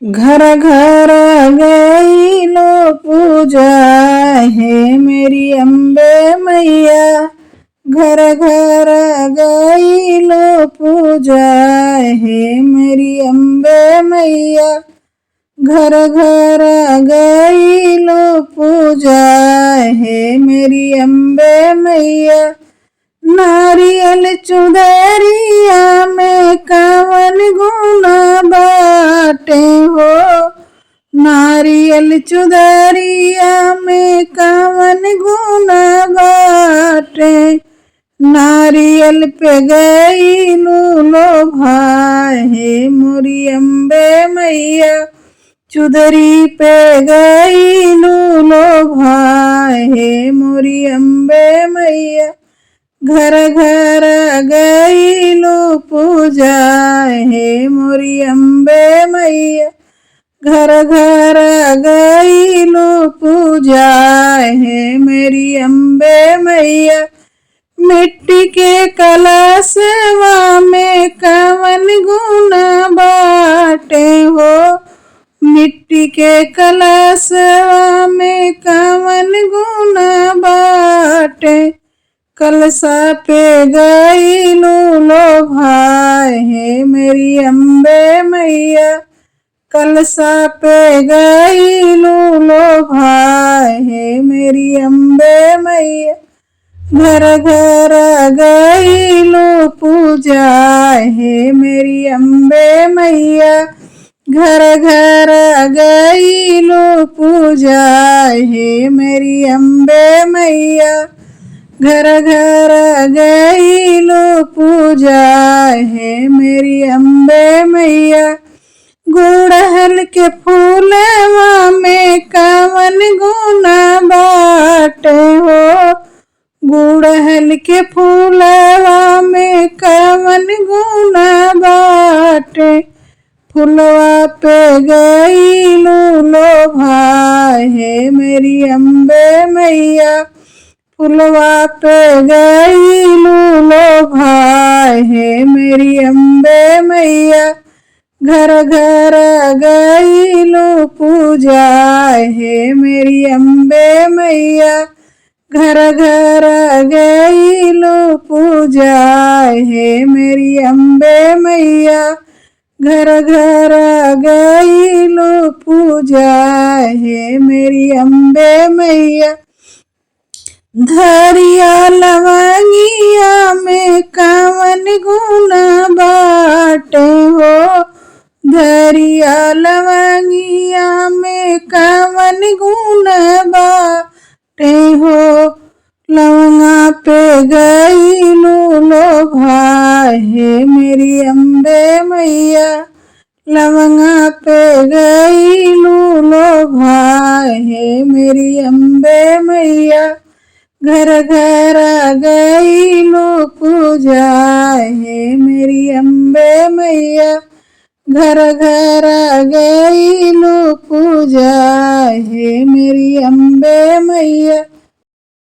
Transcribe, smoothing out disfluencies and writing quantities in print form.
घर घर गई लो पूजा है मेरी अम्बे मैया। घर घर गई लो पूजा है मेरी अम्बे मैया। घर घर गई लो पूजा है मेरी अम्बे मैया। नारियल चुदरिया में कवन गुना बाटे हो। नारियल चुदरिया में कवन गुना बाटे। नारियल पे गई लो भाई मोरी अम्बे मैया। चुदरी पे गई लो भाई मोरी अम्बे मैया। घर घर गई लो पूजा है मोरी अम्बे मैया। घर घर गई लो पूजा है मेरी अम्बे मैया। मिट्टी के कलशवा में कवन गुना बाटे हो। मिट्टी के कलशवा में कवन गुना बाटे। कलशा पे गई लो भाई है मेरी अम्बे मैया। कलशा पे गई लो भाई है मेरी अम्बे मैया। घर घर गई लो पूजा है मेरी अम्बे मैया। घर घर गई लो पूजा है मेरी अम्बे मैया। घर घर गई लो पूजा है मेरी अम्बे मैया। गुड़हल के फूलवा में कवन गुना बाटे हो। गुड़हल के फूलवा में कवन गुना बाटे। फुलवा पे गई लो भाई है मेरी अम्बे मैया। फुलवा पे गई लो भाई है मेरी अम्बे मैया। घर घर गई लो पूजा है मेरी अम्बे मैया। घर घर गई लो पूजा है मेरी अम्बे मैया। घर घर गई लो पूजा है मेरी अम्बे मैया। धरिया लवंगिया में कवन गुना बाटे हो। धरिया लवंगिया में कवन गुना बाटे हो। लवंगा पे गई लो भाई है मेरी अम्बे मैया। लवंगा पे गई लो भाई है मेरी अम्बे मैया। घर घर गई लो पूजा है मेरी अम्बे मैया। घर घर गई लो पूजा है मेरी